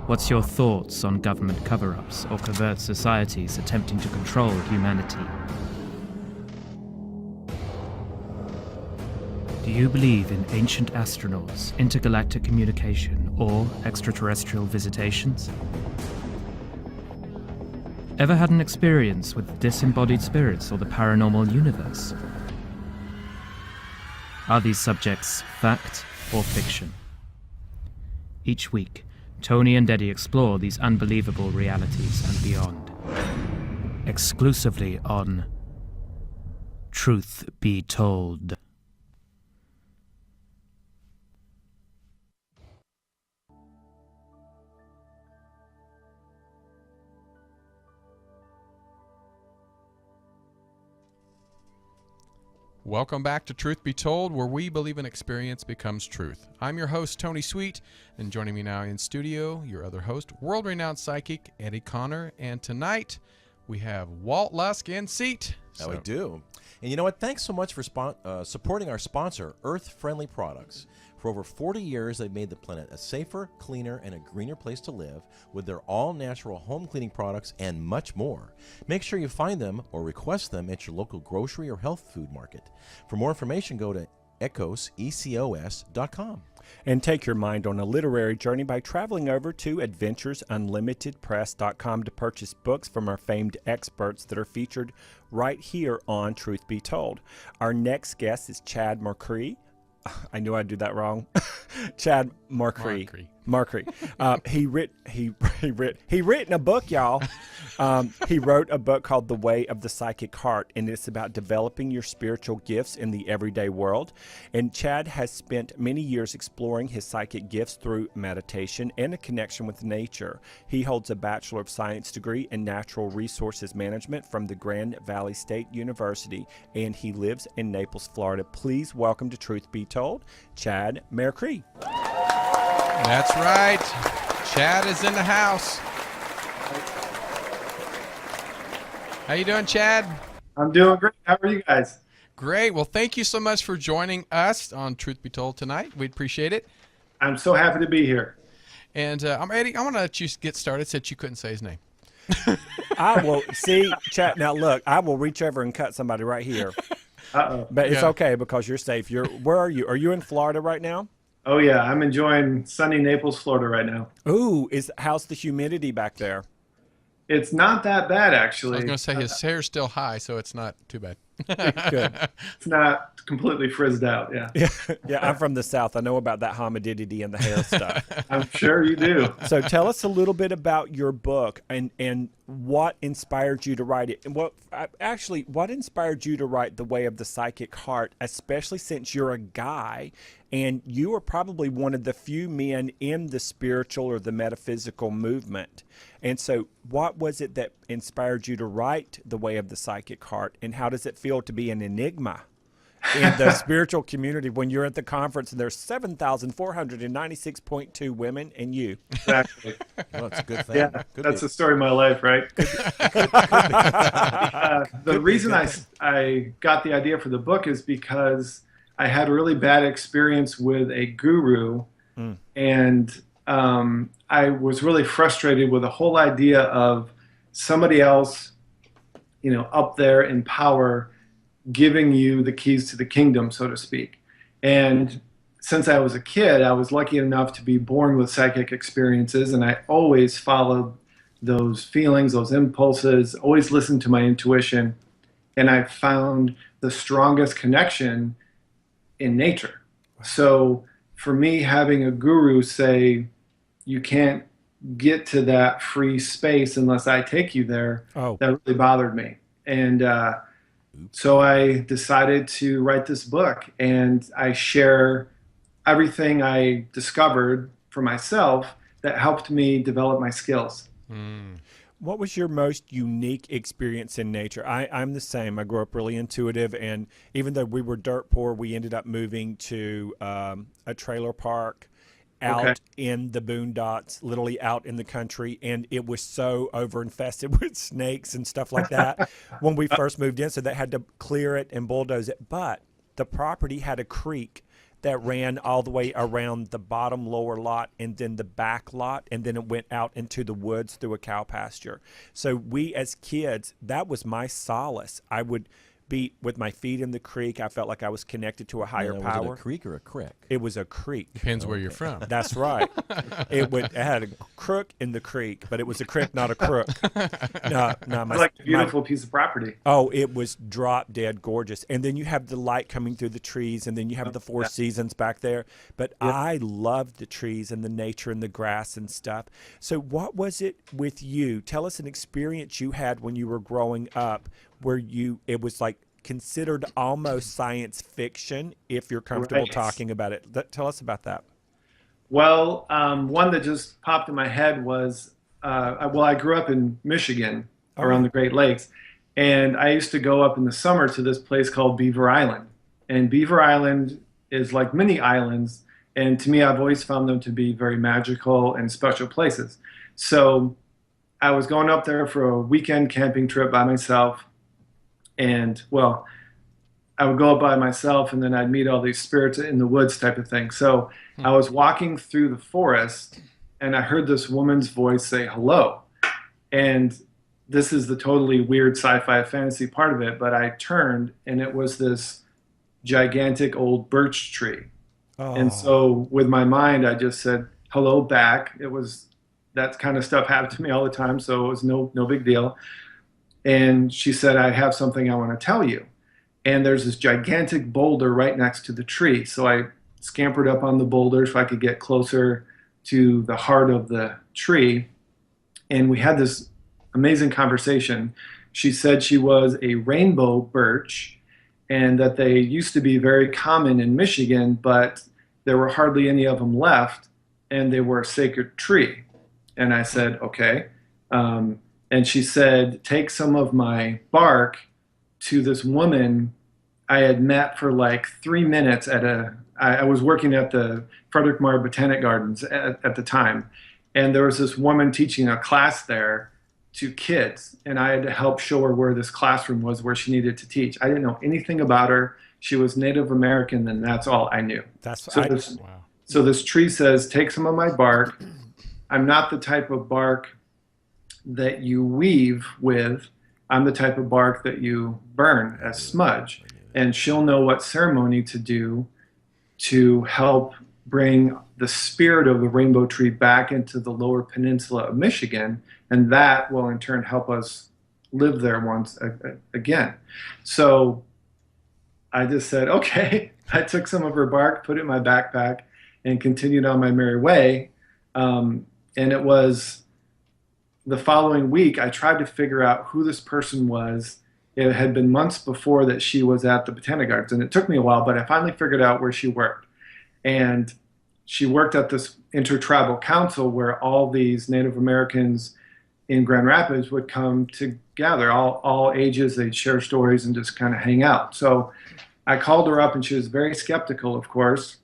What's your thoughts on government cover-ups or covert societies attempting to control humanity? Do you believe in ancient astronauts, intergalactic communication, or extraterrestrial visitations? Ever had an experience with disembodied spirits or the paranormal universe? Are these subjects fact or fiction? Each week, Tony and Eddie explore these unbelievable realities and beyond. Exclusively on Truth Be Told. Welcome back to Truth Be Told, where we believe an experience becomes truth. I'm your host, Tony Sweet, and joining me now in studio, your other host, world-renowned psychic, Eddie Connor. And tonight, we have Walt Lusk in seat. That we do. And you know what? Thanks so much for supporting our sponsor, Earth Friendly Products. For over 40 years, they've made the planet a safer, cleaner, and a greener place to live with their all-natural home cleaning products and much more. Make sure you find them or request them at your local grocery or health food market. For more information, go to ecos.com. And take your mind on a literary journey by traveling over to adventuresunlimitedpress.com to purchase books from our famed experts that are featured right here on Truth Be Told. Our next guest is Chad Mercree. I knew I'd do that wrong. Chad Mercree. He written a book, y'all. He wrote a book called The Way of the Psychic Heart, and it's about developing your spiritual gifts in the everyday world. And Chad has spent many years exploring his psychic gifts through meditation and a connection with nature. He holds a Bachelor of Science degree in Natural Resources Management from the Grand Valley State University, and he lives in Naples, Florida. Please welcome to Truth Be Told, Chad Mercree. That's right. Chad is in the house. How you doing, Chad? I'm doing great. How are you guys? Great. Well, thank you so much for joining us on Truth Be Told tonight. We appreciate it. I'm so happy to be here. And I'm Eddie. I want to let you get started since you couldn't say his name. I will see, Chad. Now look, I will reach over and cut somebody right here. Uh-oh. But it's okay because you're safe. Where are you? Are you in Florida right now? Oh yeah, I'm enjoying sunny Naples, Florida right now. Ooh, how's the humidity back there? It's not that bad actually. I was going to say his hair's still high, so it's not too bad. Good. It's not completely frizzed out. Yeah. Yeah, I'm from the South. I know about that humidity and the hair stuff. I'm sure you do. So tell us a little bit about your book and what inspired you to write it. And what inspired you to write The Way of the Psychic Heart, especially since you're a guy and you are probably one of the few men in the spiritual or the metaphysical movement. And so what was it that inspired you to write The Way of the Psychic Heart, and how does it feel to be an enigma in the spiritual community when you're at the conference and there's 7,496.2 women and you? Exactly. Well, that's a good thing. Yeah, that's the story of my life, right? The reason I got the idea for the book is because I had a really bad experience with a guru, and I was really frustrated with the whole idea of somebody else, up there in power, giving you the keys to the kingdom, so to speak. And since I was a kid, I was lucky enough to be born with psychic experiences, and I always followed those feelings, those impulses, always listened to my intuition, and I found the strongest connection in nature. So for me, having a guru say, you can't get to that free space unless I take you there, that really bothered me. And so I decided to write this book, and I share everything I discovered for myself that helped me develop my skills. What was your most unique experience in nature? I'm the same. I grew up really intuitive, and even though we were dirt poor, we ended up moving to a trailer park out in the boondocks, literally out in the country, and it was so over-infested with snakes and stuff like that when we first moved in, so they had to clear it and bulldoze it. But the property had a creek that ran all the way around the bottom lower lot and then the back lot, and then it went out into the woods through a cow pasture. So we as kids, that was my solace. I would be with my feet in the creek. I felt like I was connected to a higher power. Was it a creek or a crick? It was a creek. Depends where you're from. That's right. It had a crook in the creek, but it was a creek, not a crook. No, It's like a beautiful piece of property. Oh, it was drop dead gorgeous. And then you have the light coming through the trees, and then you have the four seasons back there. But I loved the trees and the nature and the grass and stuff. So what was it with you? Tell us an experience you had when you were growing up where it was like considered almost science fiction, if you're comfortable talking about it. Tell us about that. Well, one that just popped in my head was, I grew up in Michigan around the Great Lakes, and I used to go up in the summer to this place called Beaver Island. And Beaver Island is like many islands, and to me, I've always found them to be very magical and special places. So I was going up there for a weekend camping trip by myself. And, well, I would go up by myself, and then I'd meet all these spirits in the woods type of thing. So I was walking through the forest, and I heard this woman's voice say hello. And this is the totally weird sci-fi fantasy part of it, but I turned, and it was this gigantic old birch tree. Oh. And so with my mind, I just said hello back. That kind of stuff happened to me all the time, so it was no big deal. And she said, I have something I want to tell you. And there's this gigantic boulder right next to the tree. So I scampered up on the boulder so I could get closer to the heart of the tree. And we had this amazing conversation. She said she was a rainbow birch and that they used to be very common in Michigan, but there were hardly any of them left, and they were a sacred tree. And I said, okay. And she said, take some of my bark to this woman I had met for like 3 minutes I was working at the Frederick Marr Botanic Gardens at the time. And there was this woman teaching a class there to kids. And I had to help show her where this classroom was where she needed to teach. I didn't know anything about her. She was Native American, and that's all I knew. So this tree says, take some of my bark. I'm not the type of bark that you weave with. I'm the type of bark that you burn as smudge. And she'll know what ceremony to do to help bring the spirit of the rainbow tree back into the lower peninsula of Michigan. And that will in turn help us live there once again. So I just said, okay. I took some of her bark, put it in my backpack, and continued on my merry way. And it was the following week, I tried to figure out who this person was. It had been months before that she was at the Botanic Gardens, and it took me a while, but I finally figured out where she worked. And she worked at this intertribal council where all these Native Americans in Grand Rapids would come together, all ages. They'd share stories and just kind of hang out. So I called her up, and she was very skeptical, of course.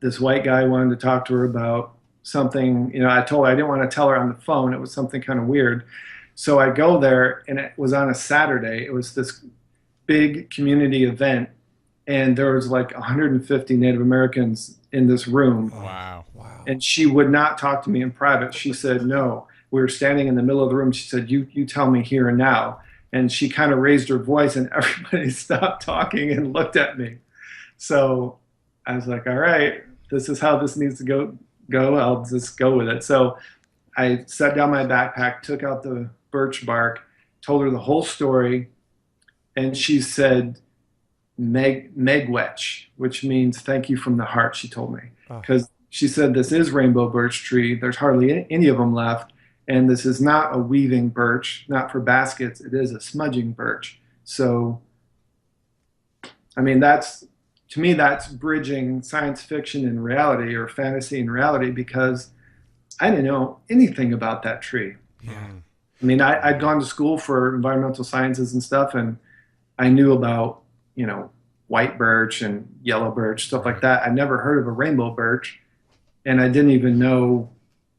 This white guy wanted to talk to her about something, I told her I didn't want to tell her on the phone. It was something kind of weird. So I go there, and it was on a Saturday. It was this big community event, and there was like 150 Native Americans in this room. Wow. And she would not talk to me in private. She said, no. We were standing in the middle of the room. She said, you tell me here and now. And she kind of raised her voice, and everybody stopped talking and looked at me. So I was like, all right, this is how this needs to go. I'll just go with it. So I set down my backpack, took out the birch bark, told her the whole story, and she said megwetch, which means thank you from the heart, she told me. Because she said this is rainbow birch tree. There's hardly any of them left, and this is not a weaving birch, not for baskets. It is a smudging birch. So, I mean, to me, that's bridging science fiction and reality, or fantasy and reality, because I didn't know anything about that tree. Yeah. I mean, I'd gone to school for environmental sciences and stuff, and I knew about, white birch and yellow birch, stuff like that. I never heard of a rainbow birch, and I didn't even know,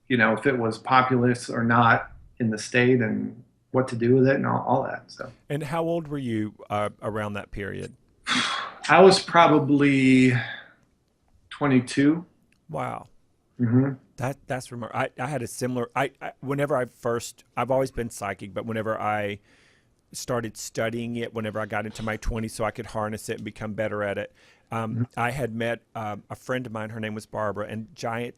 if it was populous or not in the state and what to do with it and all that. So. And how old were you around that period? I was probably 22. Wow. Hmm. That's remarkable. I had a similar. I've always been psychic, but whenever I started studying it, whenever I got into my 20s, so I could harness it and become better at it, I had met a friend of mine. Her name was Barbara, and giant.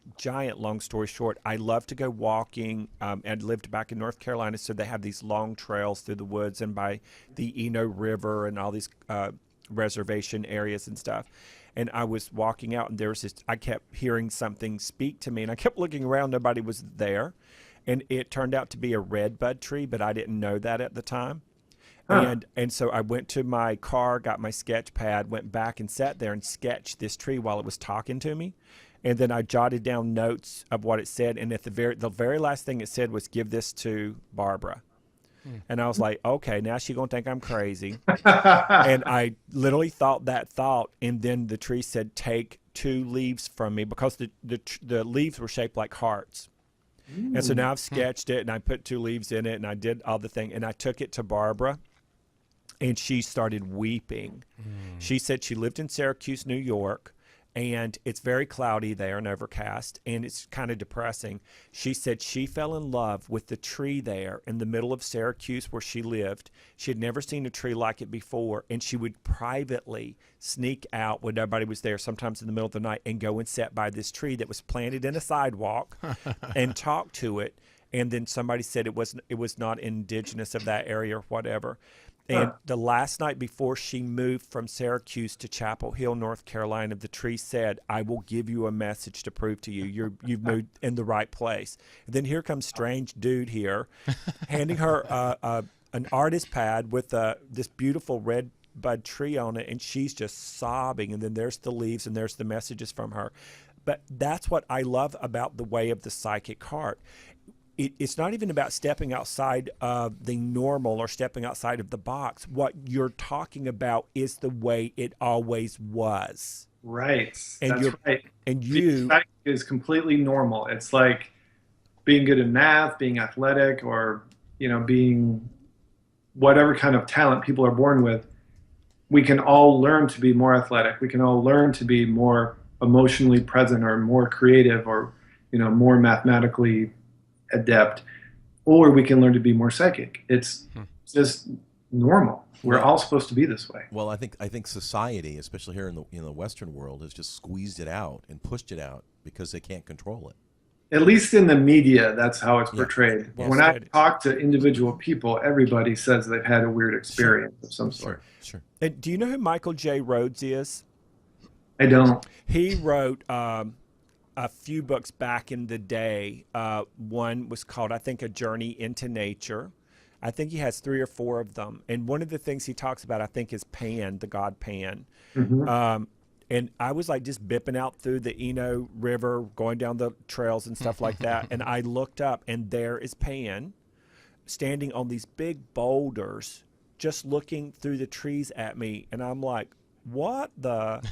Long story short, I love to go walking. And lived back in North Carolina, so they have these long trails through the woods and by the Eno River and all these reservation areas and stuff. And I was walking out, and there was I kept hearing something speak to me, and I kept looking around. Nobody was there. And it turned out to be a redbud tree, but I didn't know that at the time. And so I went to my car, got my sketch pad, went back and sat there and sketched this tree while it was talking to me. And then I jotted down notes of what it said. And at the very last thing it said was, give this to Barbara. And I was like, okay, now she's going to think I'm crazy. And I literally thought that thought. And then the tree said, take 2 leaves from me, because the leaves were shaped like hearts. And so now I've sketched it, and I put 2 leaves in it, and I did all the thing. And I took it to Barbara, and she started weeping. She said she lived in Syracuse, New York, and it's very cloudy there and overcast, and it's kind of depressing. She said she fell in love with the tree there in the middle of Syracuse where she lived. She had never seen a tree like it before, and she would privately sneak out when nobody was there, sometimes in the middle of the night, and go and sit by this tree that was planted in a sidewalk and talk to it. And then somebody said it was not indigenous of that area or whatever. And the last night before she moved from Syracuse to Chapel Hill, North Carolina, the tree said, I will give you a message to prove to you you've moved in the right place. And then here comes strange dude here, handing her an artist pad with this beautiful red bud tree on it, and she's just sobbing. And then there's the leaves, and there's the messages from her. But that's what I love about the way of the psychic heart. It's not even about stepping outside of the normal or stepping outside of the box. What you're talking about is the way it always was. Right. And That's right. And Being you psychic is completely normal. It's like being good in math, being athletic, or being whatever kind of talent people are born with. We can all learn to be more athletic. We can all learn to be more emotionally present, or more creative, or more mathematically adept, or we can learn to be more psychic. It's just normal. We're all supposed to be this way. Well, I think society, especially here in the Western world, has just squeezed it out and pushed it out because they can't control it. At least in the media, that's how it's portrayed. Well when I said. talk to individual people, everybody says they've had a weird experience of some sort. Sure. And do you know who Michael J. Rhodes is? I don't. He wrote a few books back in the day. One was called, I think, A Journey into Nature. I think he has 3 or 4 of them. And one of the things he talks about, I think, is Pan, the god Pan. And I was like just bipping out through the Eno River, going down the trails and stuff like that. And I looked up, and there is Pan standing on these big boulders, just looking through the trees at me. And I'm like, what the?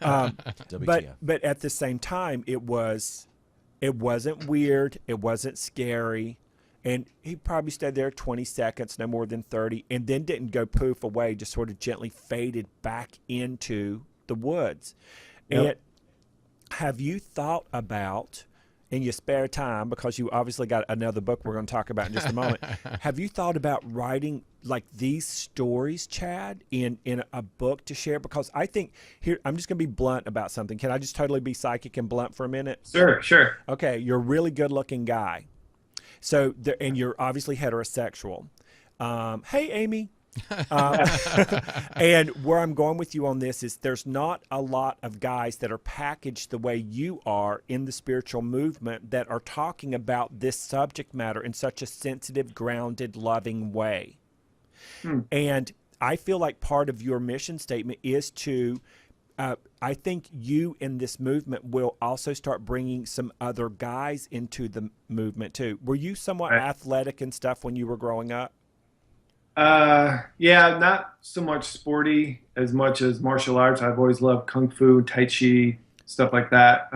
But at the same time, it wasn't weird. It wasn't scary. And he probably stayed there 20 seconds, no more than 30, and then didn't go poof away, just sort of gently faded back into the woods. Yep. And have you thought about, in your spare time, because you obviously got another book we're going to talk about in just a moment, have you thought about writing like these stories, Chad, in a book to share? Because I think here, I'm just going to be blunt about something. Can I just totally be psychic and blunt for a minute? Sure. Okay, you're a really good looking guy. So, and you're obviously heterosexual. Hey, Amy. And where I'm going with you on this is there's not a lot of guys that are packaged the way you are in the spiritual movement that are talking about this subject matter in such a sensitive, grounded, loving way. And I feel like part of your mission statement is to I think you in this movement will also start bringing some other guys into the movement too. Were you somewhat athletic and stuff when you were growing up? Yeah, not so much sporty as much as martial arts. I've always loved Kung Fu, Tai Chi, stuff like that.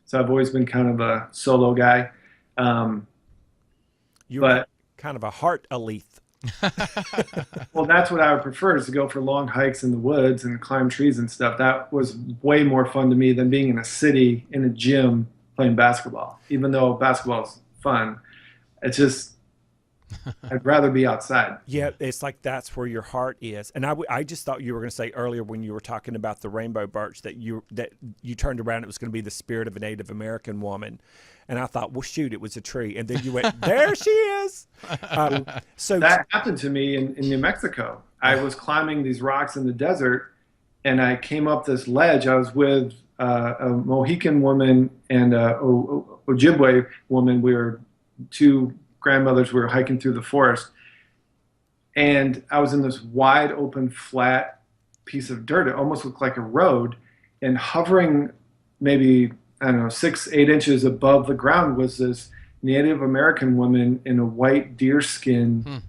So I've always been kind of a solo guy. You were kind of a heart elite. Well, that's what I would prefer, is to go for long hikes in the woods and climb trees and stuff. That was way more fun to me than being in a city in a gym playing basketball. Even though basketball is fun, it's just I'd rather be outside. Yeah, it's like that's where your heart is. And I just thought you were going to say earlier when you were talking about the rainbow birch that you turned around, it was going to be the spirit of a Native American woman. And I thought, well, shoot, it was a tree. And then you went, there she is. So That happened to me in New Mexico. I was climbing these rocks in the desert, and I came up this ledge. I was with a Mohican woman and a Ojibwe woman. We were two grandmothers. We were hiking through the forest, and I was in this wide open flat piece of dirt. It almost looked like a road, and hovering maybe, I don't know, 6-8 inches above the ground was this Native American woman in a white deerskin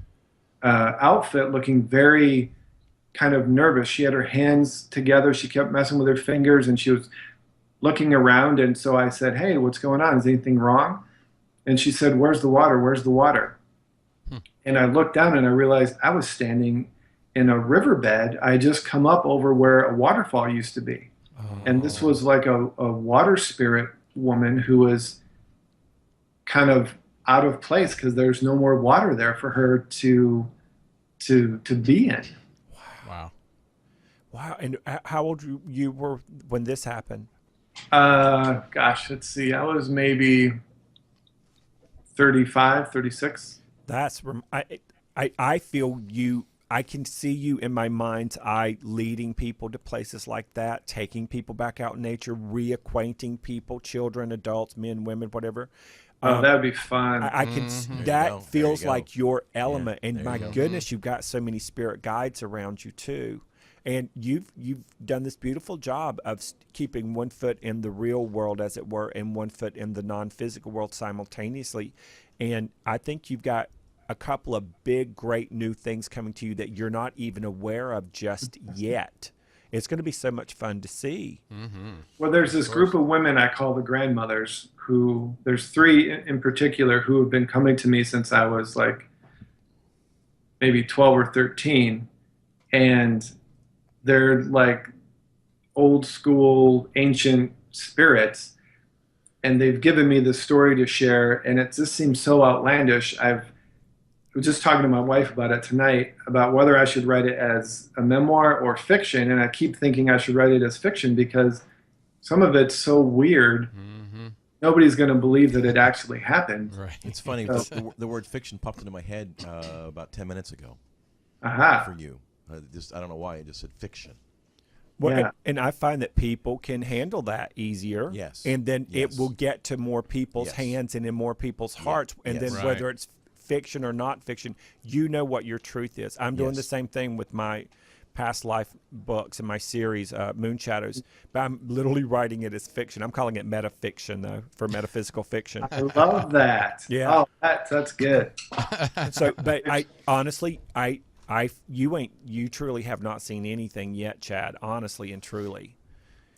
outfit, looking very kind of nervous. She had her hands together. She kept messing with her fingers, and she was looking around. And so I said, "Hey, what's going on? Is anything wrong?" And she said, "Where's the water? Where's the water?" And I looked down and I realized I was standing in a riverbed. I had just come up over where a waterfall used to be. And this was like a water spirit woman who was kind of out of place because there's no more water there for her to be in. Wow. wow. And how old you were when this happened? Gosh, let's see. I was maybe 35, 36. That's I feel you. I can see you in my mind's eye leading people to places like that, taking people back out in nature, reacquainting people, children, adults, men, women, whatever. Oh, that would be fun. I can. There you That go. feels There you go. like your element, there and you my go. goodness, you've got so many spirit guides around you too, and you've done this beautiful job of keeping one foot in the real world, as it were, and one foot in the non-physical world simultaneously. And I think you've got a couple of big, great new things coming to you that you're not even aware of just yet. It's going to be so much fun to see. Well, there's this group of women I call the grandmothers, who, there's three in particular who have been coming to me since I was like maybe 12 or 13. And they're like old school, ancient spirits. And they've given me this story to share. And it just seems so outlandish. I was just talking to my wife about it tonight, about whether I should write it as a memoir or fiction. And I keep thinking I should write it as fiction because some of it's so weird. Nobody's going to believe that it actually happened. Right. It's funny. The word fiction popped into my head about 10 minutes ago Aha. for you. I don't know why. I just said fiction. Well, Yeah. and I find that people can handle that easier. Yes. And then Yes. it will get to more people's Yes. hands and in more people's hearts. And Yes. then Right. whether it's fiction or not fiction, you know what your truth is. I'm doing Yes. the same thing with my past life books and my series, Moon Shadows, but I'm literally writing it as fiction. I'm calling it metafiction, though, for metaphysical fiction. I love that. Yeah. Oh, that's good. So, but I honestly, you truly have not seen anything yet, Chad, honestly and truly.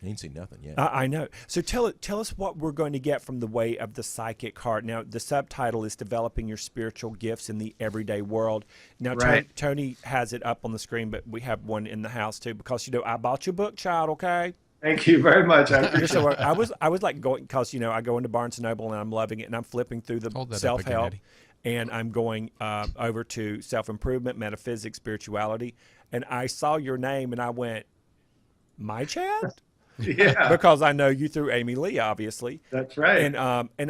You ain't seen nothing yet. I know. So tell us what we're going to get from the way of the psychic heart. Now, the subtitle is Developing Your Spiritual Gifts in the Everyday World. Now, Right. Tony has it up on the screen, but we have one in the house too, because, I bought your book, child, okay? Thank you very much. I appreciate So I was like going, because, I go into Barnes & Noble and I'm loving it, and I'm flipping through the Hold that up self-help, again, and I'm going over to self-improvement, metaphysics, spirituality, and I saw your name and I went, my Chad? Yeah, Because I know you through Amy Lee, obviously. that's right. And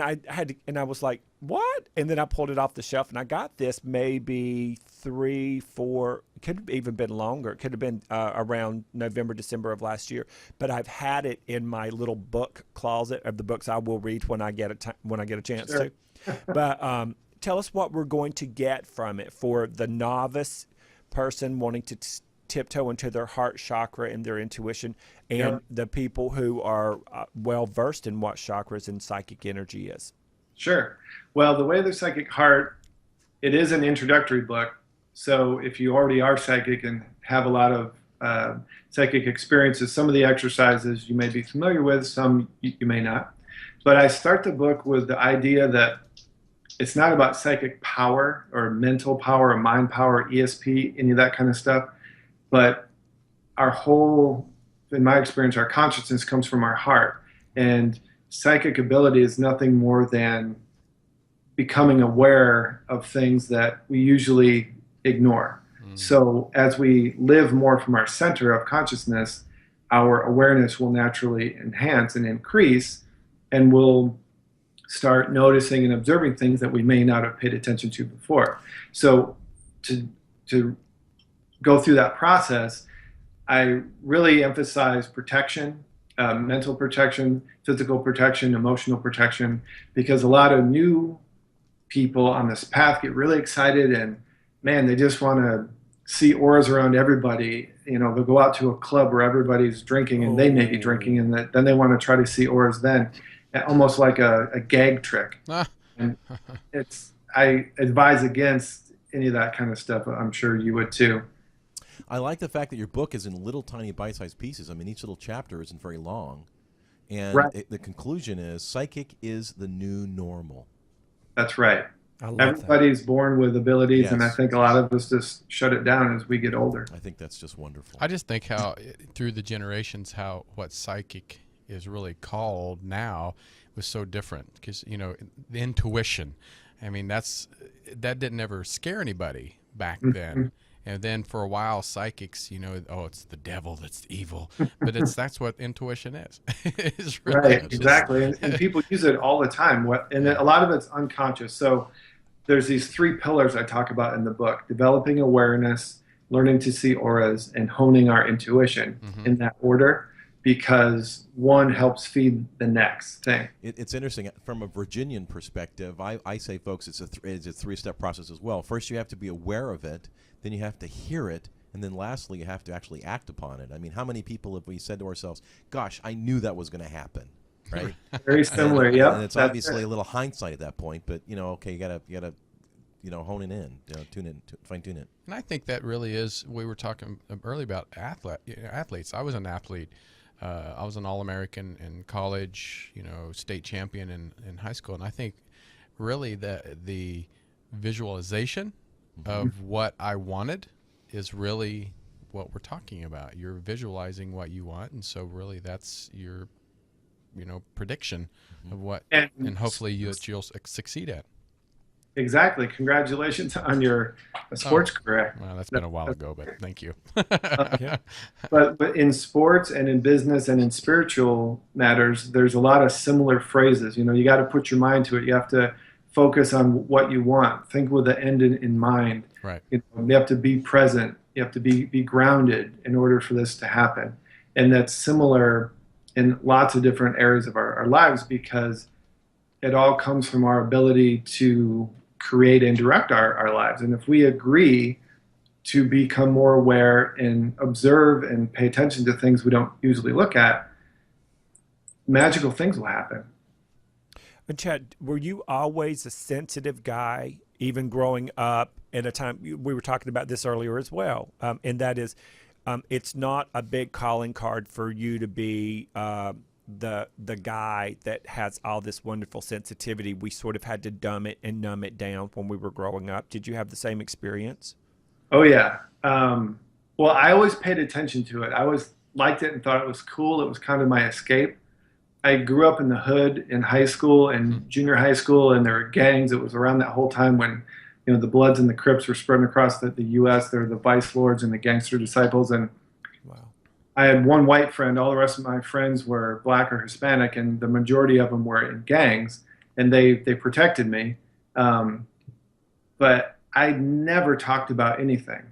I had to, and I was like, what? And then I pulled it off the shelf, and I got this maybe 3, 4, it could have even been longer. It could have been around November, December of last year. But I've had it in my little book closet of the books I will read when I get a chance Sure. to. But tell us what we're going to get from it for the novice person wanting to tiptoe into their heart chakra and their intuition, and Yeah. the people who are well versed in what chakras and psychic energy is. Sure. Well, The Way of the Psychic Heart, it is an introductory book. So if you already are psychic and have a lot of psychic experiences, some of the exercises you may be familiar with, some you may not. But I start the book with the idea that it's not about psychic power or mental power or mind power, ESP, any of that kind of stuff. But our whole, in my experience, our consciousness comes from our heart. And psychic ability is nothing more than becoming aware of things that we usually ignore. So as we live more from our center of consciousness, our awareness will naturally enhance and increase, and we'll start noticing and observing things that we may not have paid attention to before. So to go through that process, I really emphasize protection, mental protection, physical protection, emotional protection, because a lot of new people on this path get really excited and, man, they just want to see auras around everybody. You know, they'll go out to a club where everybody's drinking and they may be drinking, and then they want to try to see auras then, almost like a gag trick. And I advise against any of that kind of stuff. I'm sure you would too. I like the fact that your book is in little tiny bite-sized pieces. I mean, each little chapter isn't very long. And Right. the conclusion is psychic is the new normal. That's right. I love Everybody's born with abilities, and I Yes. think a lot of us just shut it down as we get older. I think that's just wonderful. I just think how through the generations, how what psychic is really called now was so different, because the intuition. I mean, that didn't ever scare anybody back then. And then for a while, psychics, it's the devil, that's evil. But that's what intuition is. It's really Right, just- exactly. And people use it all the time. And a lot of it's unconscious. So there's these 3 pillars I talk about in the book: developing awareness, learning to see auras, and honing our intuition in that order, because one helps feed the next thing. It's interesting. From a Virginian perspective, I say, folks, it's a 3-step process as well. First, you have to be aware of it. Then you have to hear it. And then lastly, you have to actually act upon it. I mean, how many people have we said to ourselves, gosh, I knew that was going to happen, right? Very similar, yeah. And it's obviously a little hindsight at that point, but, okay, you gotta hone it in, fine tune it. And I think that really is, we were talking earlier about athletes. I was an athlete. I was an All-American in college, state champion in high school. And I think really the visualization of what I wanted is really what we're talking about. You're visualizing what you want, and so really that's your prediction of what, and hopefully you'll succeed at. Exactly. Congratulations on your sports career. Well, that's been a while ago, but thank you. But in sports and in business and in spiritual matters, there's a lot of similar phrases. You got to put your mind to it. You have to focus on what you want. Think with the end in mind. Right. You have to be present. You have to be grounded in order for this to happen. And that's similar in lots of different areas of our lives, because it all comes from our ability to create and direct our lives. And if we agree to become more aware and observe and pay attention to things we don't usually look at, magical things will happen. And Chad, were you always a sensitive guy, even growing up at a time? We were talking about this earlier as well, and that is, it's not a big calling card for you to be the guy that has all this wonderful sensitivity. We sort of had to dumb it and numb it down when we were growing up. Did you have the same experience? Oh yeah. Well, I always paid attention to it. I always liked it and thought it was cool. It was kind of my escape. I grew up in the hood in high school and junior high school, and there were gangs. It was around that whole time when, the Bloods and the Crips were spreading across the U.S. There were the Vice Lords and the Gangster Disciples. And Wow. I had one white friend. All the rest of my friends were black or Hispanic, and the majority of them were in gangs, and they protected me. But I never talked about anything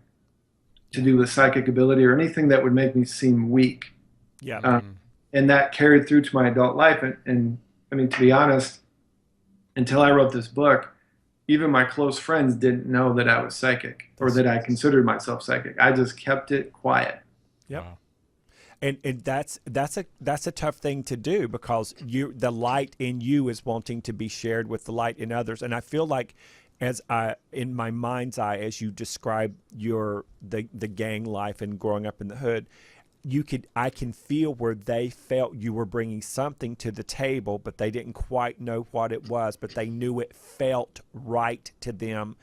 to do with psychic ability or anything that would make me seem weak. Yeah. And that carried through to my adult life. And I mean, to be honest, until I wrote this book, even my close friends didn't know that I was psychic or that I considered myself psychic. I just kept it quiet. Yep. Wow. And that's a tough thing to do, because the light in you is wanting to be shared with the light in others. And I feel like, in my mind's eye, as you describe the gang life and growing up in the hood, I can feel where they felt you were bringing something to the table, but they didn't quite know what it was, but they knew it felt right to them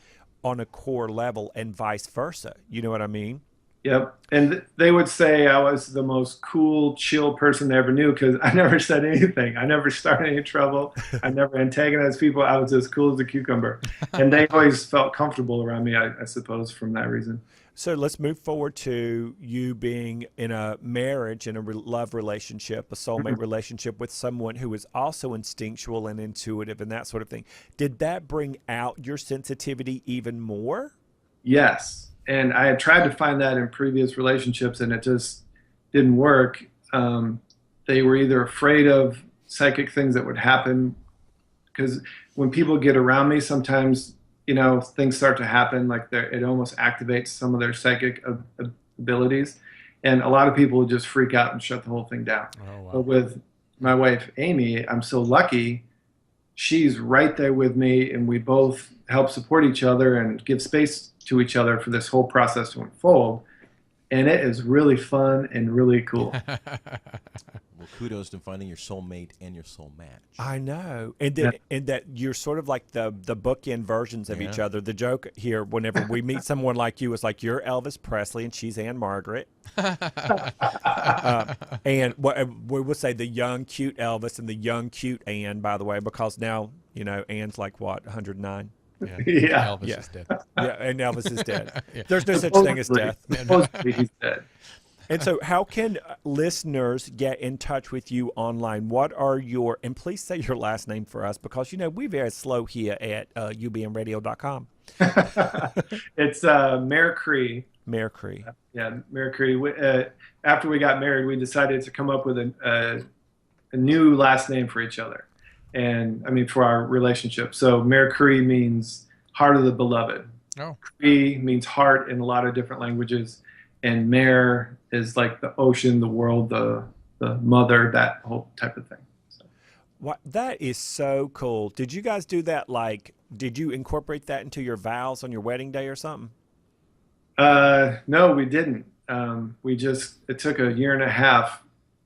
on a core level, and vice versa. You know what I mean? Yep. And they would say I was the most cool, chill person they ever knew because I never said anything. I never started any trouble. I never antagonized people. I was as cool as a cucumber. And they always felt comfortable around me, I suppose, from that reason. So let's move forward to you being in a marriage, in a love relationship, a soulmate relationship with someone who is also instinctual and intuitive and that sort of thing. Did that bring out your sensitivity even more? Yes. And I had tried to find that in previous relationships and it just didn't work. They were either afraid of psychic things that would happen because when people get around me, sometimes, you know, things start to happen, like it almost activates some of their psychic abilities. And a lot of people would just freak out and shut the whole thing down. Oh, wow. But with my wife, Amy, I'm so lucky. She's right there with me, and we both help support each other and give space to each other for this whole process to unfold. And it is really fun and really cool. Well, kudos to finding your soulmate and your soul match. I know. And that you're sort of like the bookend versions of each other. The joke here, whenever we meet someone like you, is like you're Elvis Presley and she's Anne Margaret. And we would say the young, cute Elvis and the young, cute Anne, by the way, because now, you know, Anne's like, what, 109? Yeah. Yeah. Elvis is dead. Yeah, and Elvis is dead. Yeah. There's no such thing as death. Supposedly he's dead. And so how can listeners get in touch with you online? What are your, and please say your last name for us because, you know, we're very slow here at ubmradio.com. It's Mercree. Mercree. Yeah, Mercree. After we got married, we decided to come up with a new last name for each other. And I mean, for our relationship. So Mercree means heart of the beloved. Oh. Cree means heart in a lot of different languages. And Mer is like the ocean, the world, the mother, that whole type of thing. So. What, that is so cool. Did you guys do that? Like, did you incorporate that into your vows on your wedding day or something? No, we didn't. It took a year and a half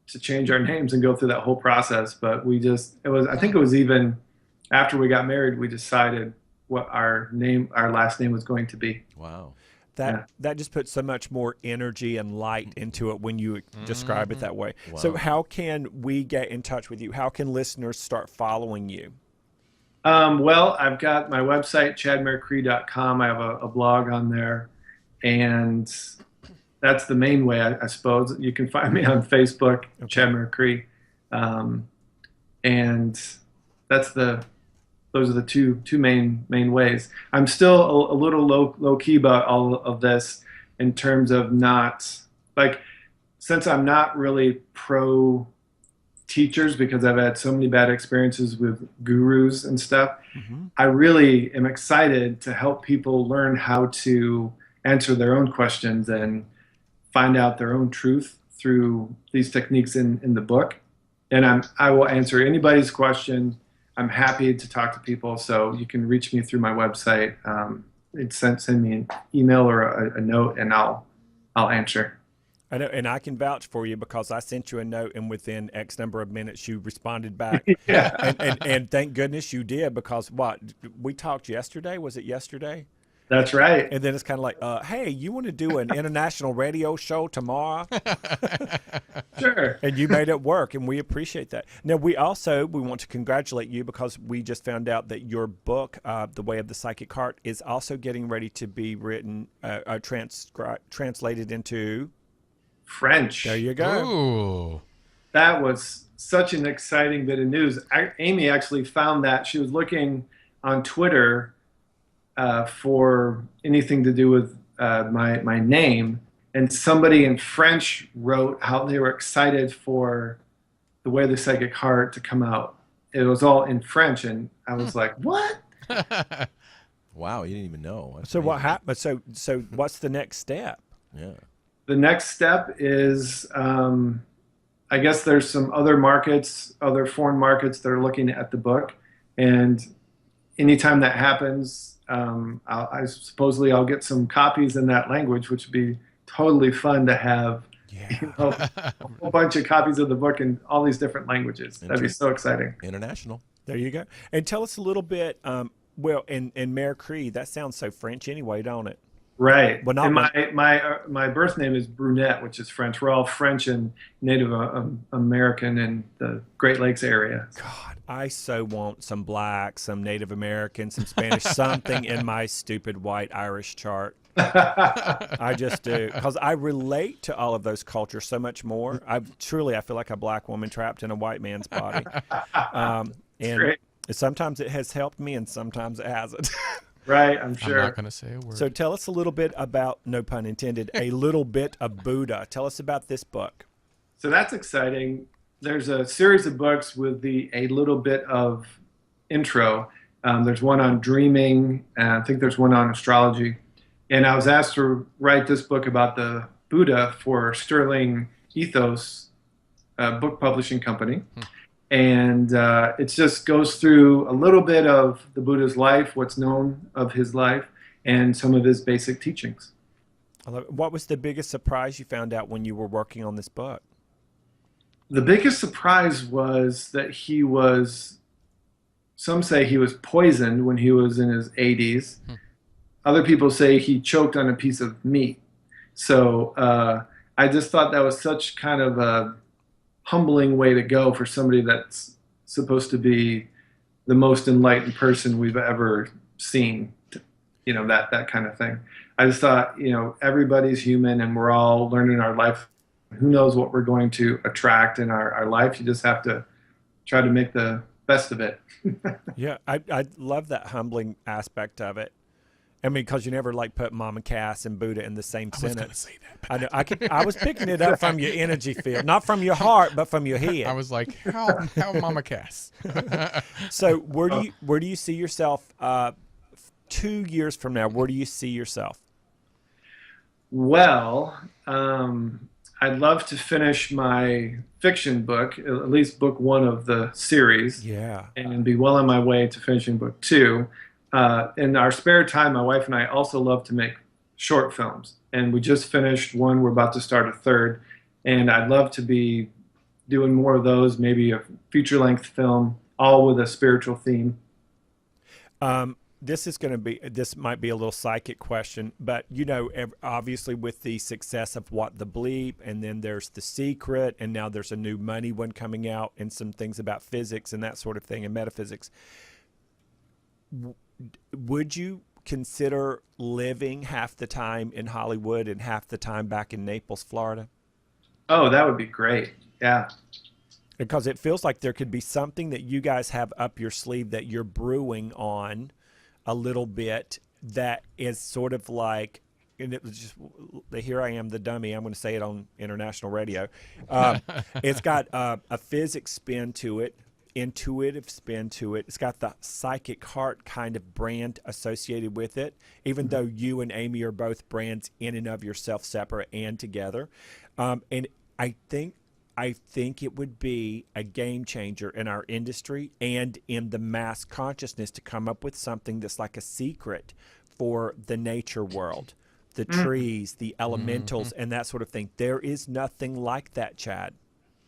to change our names and go through that whole process. But I think it was even after we got married, we decided what our last name was going to be. Wow. That just puts so much more energy and light into it when you describe it that way. Wow. So how can we get in touch with you? How can listeners start following you? Well, I've got my website, chadmercree.com. I have a blog on there. And that's the main way, I suppose. You can find me on Facebook, Chad Mercree. And those are the two main ways. I'm still a little low key about all of this in terms of since I'm not really pro teachers because I've had so many bad experiences with gurus and stuff. Mm-hmm. I really am excited to help people learn how to answer their own questions and find out their own truth through these techniques in the book. And I will answer anybody's question. I'm happy to talk to people, so you can reach me through my website. Send me an email or a note, and I'll answer. I know, and I can vouch for you because I sent you a note, and within X number of minutes, you responded back. Yeah. and thank goodness you did because we talked yesterday? Was it yesterday? That's right. And then it's kind of like, hey, you want to do an international radio show tomorrow? Sure. And you made it work, and we appreciate that. Now, we want to congratulate you because we just found out that your book, The Way of the Psychic Heart, is also getting ready to be written, translated into French. There you go. Ooh. That was such an exciting bit of news. Amy actually found that. She was looking on Twitter for anything to do with my name, and somebody in French wrote how they were excited for The Way of the Psychic Heart to come out. It was all in French, and I was like, what? Wow, you didn't even know. That's So amazing. what happened? So what's the next step? Yeah. The next step is, I guess there's some other foreign markets that are looking at the book, and anytime that happens, I'll get some copies in that language, which would be totally fun to have you know, a whole bunch of copies of the book in all these different languages. That'd be so exciting. International. There you go. And tell us a little bit. Well, in Mercree, that sounds so French anyway, don't it? Right. Well, not and one- my birth name is Brunette, which is French. We're all French and Native American in the Great Lakes area. God, I so want some black, some Native American, some Spanish, something in my stupid white Irish chart. I just do, because I relate to all of those cultures so much more. I feel like a black woman trapped in a white man's body, and Great. sometimes it has helped me, and sometimes it hasn't. Right, I'm I'm sure. not going to say a word. So tell us a little bit about, no pun intended, a little bit of Buddha. Tell us about this book. So that's exciting. There's a series of books with a little bit of intro. There's one on dreaming, and I think there's one on astrology. And I was asked to write this book about the Buddha for Sterling Ethos book publishing company. And it just goes through a little bit of the Buddha's life, what's known of his life, and some of his basic teachings. What was the biggest surprise you found out when you were working on this book? The biggest surprise was that some say he was poisoned when he was in his 80s. Other people say he choked on a piece of meat. So I just thought that was such kind of a humbling way to go for somebody that's supposed to be the most enlightened person we've ever seen, you know, that kind of thing. I just thought, you know, everybody's human and we're all learning our life. Who knows what we're going to attract in our life? You just have to try to make the best of it. Yeah, I love that humbling aspect of it. I mean, because you never like put Mama Cass and Buddha in the same sentence. Say that, I know. I was picking it up from your energy field, not from your heart, but from your head. I was like, how Mama Cass? So where do you see yourself 2 years from now? Where do you see yourself? Well, I'd love to finish my fiction book, at least book one of the series. Yeah. And be well on my way to finishing book two. In our spare time, my wife and I also love to make short films. And we just finished one. We're about to start a third. And I'd love to be doing more of those, maybe a feature-length film, all with a spiritual theme. This might be a little psychic question, but you know, obviously with the success of What the Bleep, and then there's The Secret, and now there's a new money one coming out, and some things about physics and that sort of thing, and metaphysics. Would you consider living half the time in Hollywood and half the time back in Naples, Florida? Oh, that would be great. Yeah. Because it feels like there could be something that you guys have up your sleeve that you're brewing on a little bit that is sort of like, and it was just, here I am, the dummy. I'm going to say it on international radio. It's got a physics spin to it, intuitive spin to it. It's got the psychic heart kind of brand associated with it, even though you and Amy are both brands in and of yourself, separate and together. And I think it would be a game changer in our industry and in the mass consciousness to come up with something that's like a secret for the nature world, the trees, the elementals, and that sort of thing. There is nothing like that, Chad.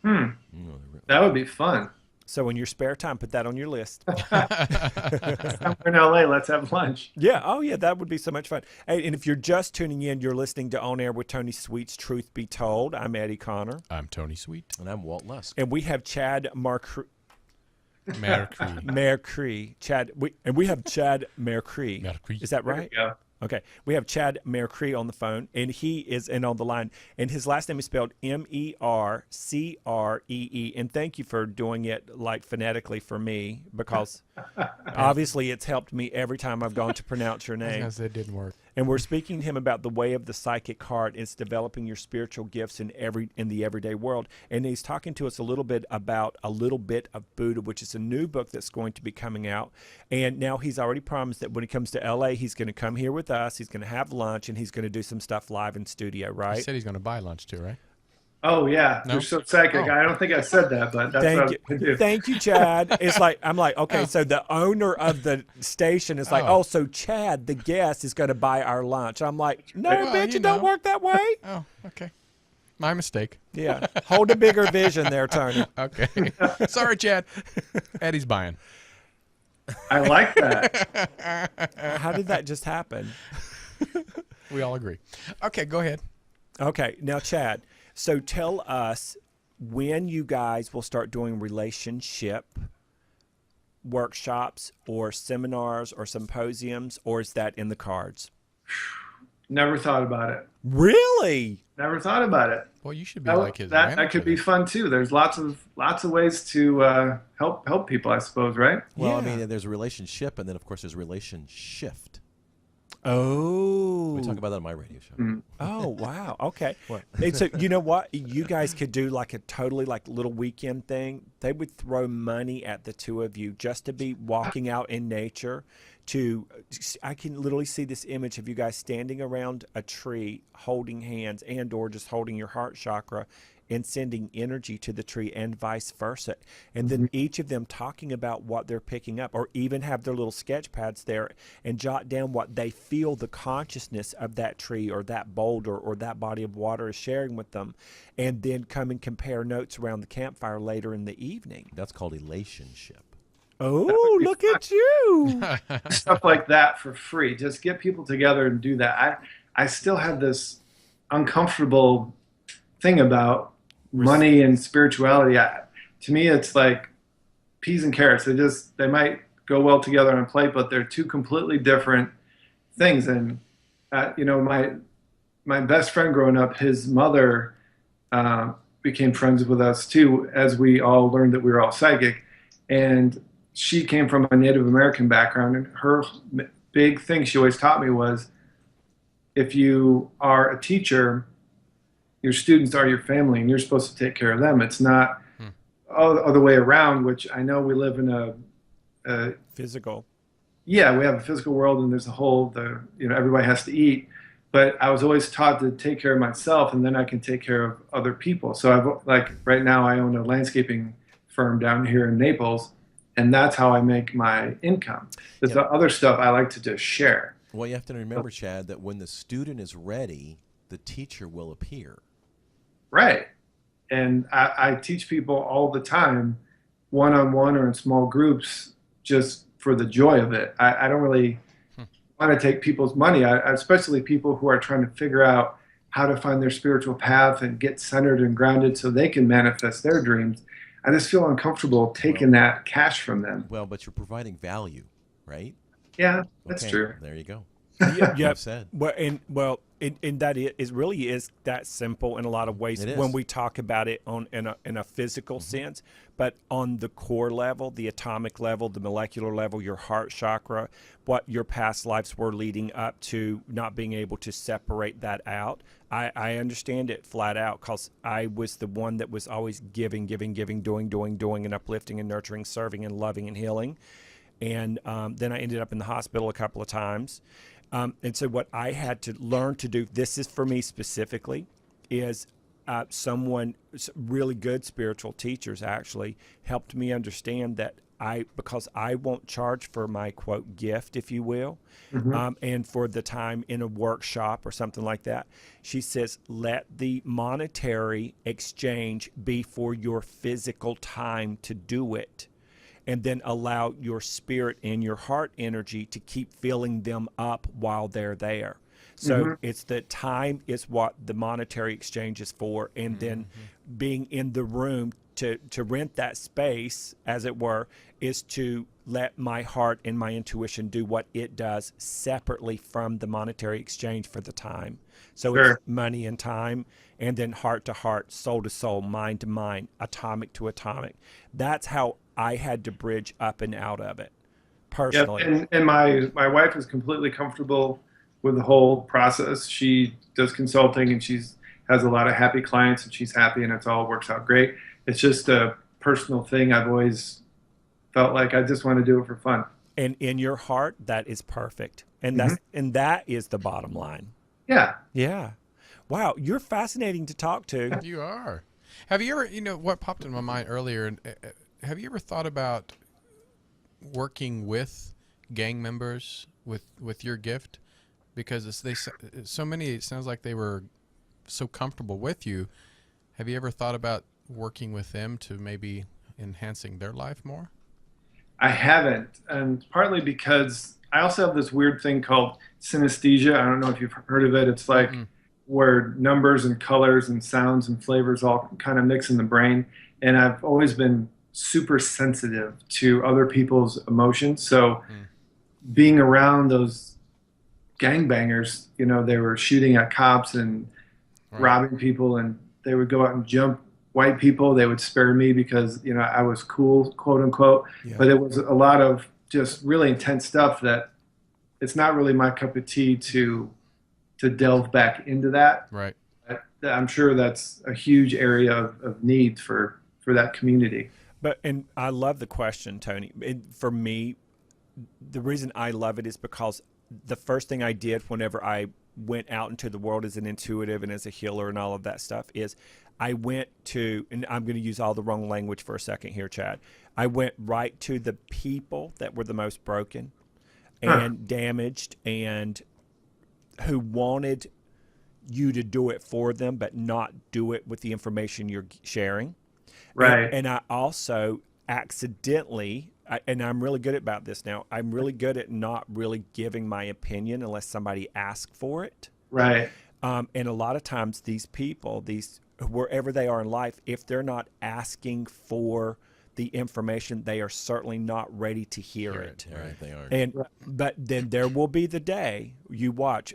That would be fun. So in your spare time, put that on your list. Somewhere in LA, let's have lunch. Yeah. Oh, yeah. That would be so much fun. Hey, and if you're just tuning in, you're listening to On Air with Tony Sweet's Truth Be Told. I'm Eddie Connor. I'm Tony Sweet. And I'm Walt Lusk. And we have Chad Mercree. Mercree. We have Chad Mercree. Mercree. Is that right? Yeah. Okay. We have Chad Mercree on the phone, and he is on the line. And his last name is spelled Mercree. And thank you for doing it like phonetically for me, because obviously it's helped me every time I've gone to pronounce your name. Yes, it didn't work. And we're speaking to him about the way of the psychic heart. It's developing your spiritual gifts in the everyday world. And he's talking to us a little bit about A Little Bit of Buddha, which is a new book that's going to be coming out. And now he's already promised that when he comes to LA, he's going to come here with us. He's going to have lunch, and he's going to do some stuff live in studio, right? He said he's going to buy lunch too, right? Oh, yeah. No? You're so psychic. Oh. I don't think I said that, but that's what I'm going to do. Thank you, Chad. It's like, I'm like, okay, so the owner of the station is like, oh, so Chad, the guest, is going to buy our lunch. I'm like, no, Well, bitch, you it don't know. work that way. Oh, okay. My mistake. Yeah. Hold a bigger vision there, Tony. Okay. Sorry, Chad. Eddie's buying. I like that. How did that just happen? We all agree. Okay, go ahead. Okay, now Chad, so tell us when you guys will start doing relationship workshops or seminars or symposiums, or is that in the cards? Never thought about it. Really? Never thought about it. Well, you should be like his That manager could be then. fun too. There's lots of ways to help people, I suppose, right? Well, I Yeah. mean, there's a relationship, and then of course there's relation shift. Oh. We talk about that on my radio show. Oh, wow. Okay. What? And so, you know what? You guys could do like a totally like little weekend thing. They would throw money at the two of you just to be walking out in nature. I can literally see this image of you guys standing around a tree, holding hands and or just holding your heart chakra and sending energy to the tree and vice versa. And then each of them talking about what they're picking up, or even have their little sketch pads there and jot down what they feel the consciousness of that tree or that boulder or that body of water is sharing with them, and then come and compare notes around the campfire later in the evening. That's called relationship. Oh, look at you. Stuff like that for free. Just get people together and do that. I still have this uncomfortable thing about money and spirituality. To me, it's like peas and carrots. They might go well together on a plate, but they're two completely different things. And my best friend growing up, his mother became friends with us too, as we all learned that we were all psychic. And she came from a Native American background, and her big thing she always taught me was, if you are a teacher, your students are your family, and you're supposed to take care of them. It's not other way around, which I know we live in a Physical. Yeah, we have a physical world, and there's a whole, everybody has to eat. But I was always taught to take care of myself, and then I can take care of other people. So right now I own a landscaping firm down here in Naples, and that's how I make my income. There's the other stuff I like to just share. Well, you have to remember, Chad, that when the student is ready, the teacher will appear. Right. And I teach people all the time, one-on-one or in small groups, just for the joy of it. I don't really want to take people's money, especially people who are trying to figure out how to find their spiritual path and get centered and grounded so they can manifest their dreams. I just feel uncomfortable taking that cash from them. Well, but you're providing value, right? Yeah, that's Okay, true. There you go. Yeah. Well said. And that is really is that simple in a lot of ways It is. when we talk about it in a physical sense, but on the core level, the atomic level, the molecular level, your heart chakra, what your past lives were leading up to, not being able to separate that out. I understand it flat out, because I was the one that was always giving, doing, and uplifting and nurturing, serving and loving and healing. And then I ended up in the hospital a couple of times. And so what I had to learn to do, this is for me specifically, is really good spiritual teachers actually helped me understand that because I won't charge for my quote gift, if you will, and for the time in a workshop or something like that. She says, let the monetary exchange be for your physical time to do it. And then allow your spirit and your heart energy to keep filling them up while they're there. So it's the time is what the monetary exchange is for. And then being in the room to rent that space, as it were, is to let my heart and my intuition do what it does separately from the monetary exchange for the time. So Sure. It's money and time, and then heart to heart, soul to soul, mind to mind, atomic to atomic. That's how I had to bridge up and out of it personally. Yeah, and my wife is completely comfortable with the whole process. She does consulting, and has a lot of happy clients, and she's happy, and it all works out great. It's just a personal thing. I've always felt like I just want to do it for fun. And in your heart, that is perfect. And that is the bottom line. Yeah. Yeah. Wow, you're fascinating to talk to. You are. Have you ever, what popped in my mind earlier, have you ever thought about working with gang members with your gift? Because it sounds like they were so comfortable with you. Have you ever thought about working with them to maybe enhancing their life more? I haven't, and partly because I also have this weird thing called synesthesia. I don't know if you've heard of it. It's like where numbers and colors and sounds and flavors all kind of mix in the brain. And I've always been super sensitive to other people's emotions. So being around those gangbangers, you know, they were shooting at cops and robbing people, and they would go out and jump white people. They would spare me because, you know, I was cool, quote unquote. Yeah. But it was a lot of just really intense stuff that it's not really my cup of tea to delve back into that. Right. I'm sure that's a huge area of need for that community. And I love the question, Tony. For me, the reason I love it is because the first thing I did whenever I went out into the world as an intuitive and as a healer and all of that stuff is I went to, and I'm going to use all the wrong language for a second here, Chad. I went right to the people that were the most broken and damaged and who wanted you to do it for them, but not do it with the information you're sharing. Right. And I also accidentally, and I'm really good about this now, I'm really good at not really giving my opinion unless somebody asks for it. Right. And a lot of times these people, wherever they are in life, if they're not asking for the information, they are certainly not ready to hear it. Right, they are. But then there will be the day you watch.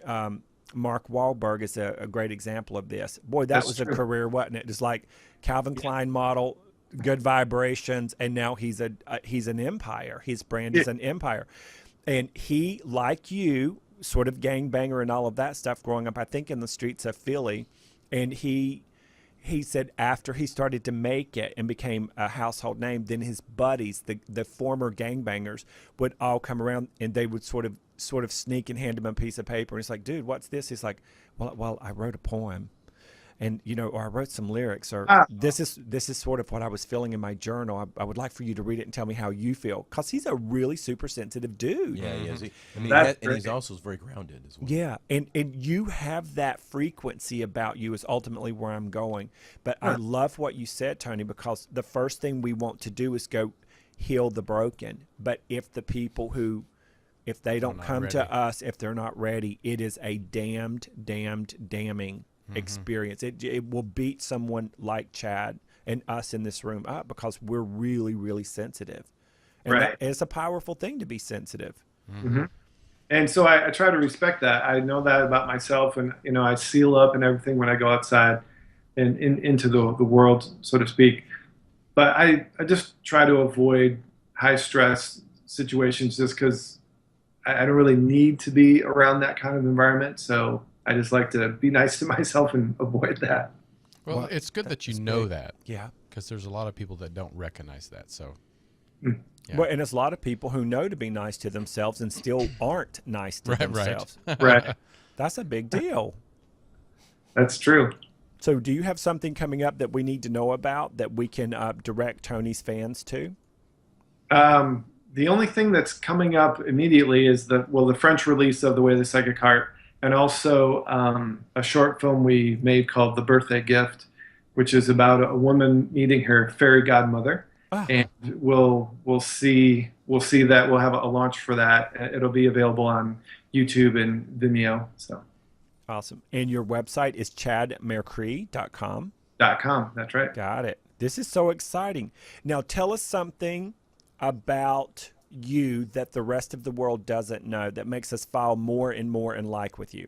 Mark Wahlberg is a great example of this. Boy, that was a career, wasn't it? It's like Calvin Klein model, good vibrations, and now he's an empire. His brand is an empire. And he, like you, sort of gangbanger and all of that stuff growing up, I think in the streets of Philly. And he said after he started to make it and became a household name, then his buddies, the former gangbangers, would all come around and they would sort of sneak and hand him a piece of paper. And it's like, dude, what's this? He's like, well, I wrote a poem. And, you know, or I wrote some lyrics, or this is sort of what I was feeling in my journal. I would like for you to read it and tell me how you feel. Because he's a really super sensitive dude. Yeah, he is. And he's also very grounded as well. Yeah, and you have that frequency about you is ultimately where I'm going. But I love what you said, Tony, because the first thing we want to do is go heal the broken. But if the people if they don't come to us, if they're not ready, it is a damning experience. It will beat someone like Chad and us in this room up because we're really, really sensitive. And it's a powerful thing to be sensitive. Mm-hmm. And so I try to respect that. I know that about myself, and, you know, I seal up and everything when I go outside and into the world, so to speak. But I just try to avoid high stress situations just because I don't really need to be around that kind of environment. So I just like to be nice to myself and avoid that. Well, it's good that you know that. Yeah. Because there's a lot of people that don't recognize that. So, yeah. Well, and there's a lot of people who know to be nice to themselves and still aren't nice to themselves. Right. That's a big deal. That's true. So do you have something coming up that we need to know about that we can direct Tony's fans to? The only thing that's coming up immediately is the French release of The Way of the Psychic Heart, and also a short film we made called The Birthday Gift, which is about a woman meeting her fairy godmother. And we'll see that we'll have a launch for that. It'll be available on YouTube and Vimeo. So awesome. And your website is chadmercree.com. .com. That's right. Got it. This is so exciting. Now tell us something about you that the rest of the world doesn't know that makes us fall more and more in like with you.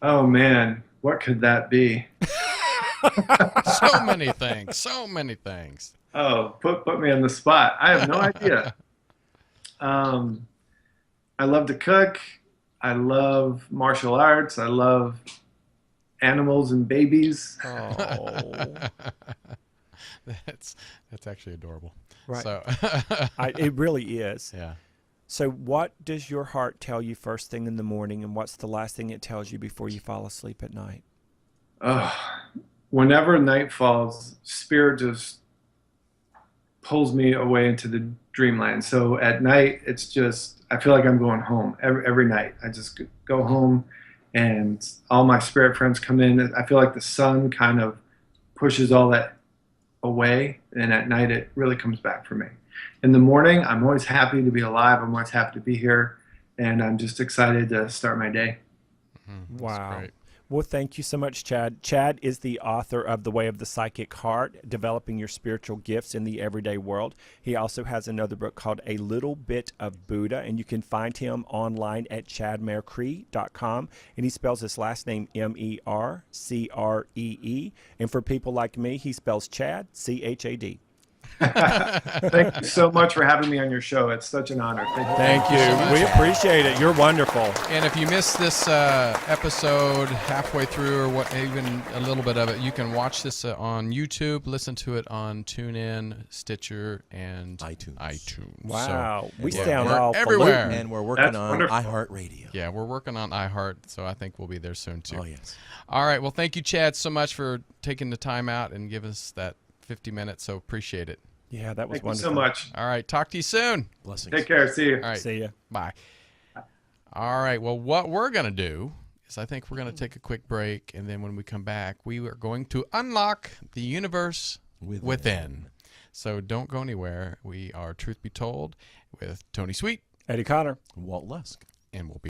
Oh man, what could that be? So many things. Oh, put me on the spot. I have no idea. I love to cook. I love martial arts. I love animals and babies. Oh. That's actually adorable. Right. So It really is. Yeah. So what does your heart tell you first thing in the morning, and what's the last thing it tells you before you fall asleep at night? Whenever night falls, spirit just pulls me away into the dreamland. So at night, it's just, I feel like I'm going home every night. I just go home and all my spirit friends come in. I feel like the sun kind of pushes all that away, and at night it really comes back for me. In the morning, I'm always happy to be alive. I'm always happy to be here, and I'm just excited to start my day. Wow. Great. Well, thank you so much, Chad. Chad is the author of The Way of the Psychic Heart, Developing Your Spiritual Gifts in the Everyday World. He also has another book called A Little Bit of Buddha, and you can find him online at chadmercree.com. And he spells his last name Mercree. And for people like me, he spells Chad, Chad. Thank you so much for having me on your show. It's such an honor. Thank you. Thank you. so much. We appreciate it. You're wonderful. And if you missed this episode halfway through, or what, even a little bit of it, you can watch this on YouTube, listen to it on TuneIn, Stitcher, and iTunes. Wow. So, We yeah, sound we're all everywhere. And we're working That's on wonderful. iHeartRadio. Yeah, we're working on iHeart, so I think we'll be there soon too. Oh, yes. All right. Well, thank you, Chad, so much for taking the time out and giving us that 50 minutes. So appreciate it. Yeah, that was Thank you wonderful. so much. All right. Talk to you soon. Blessings. Take care. See you. All right. See ya. Bye. All right. Well, what we're going to do is I think we're going to take a quick break. And then when we come back, we are going to unlock the universe within. So don't go anywhere. We are Truth Be Told with Tony Sweet. Eddie Connor. Walt Lusk. And we'll be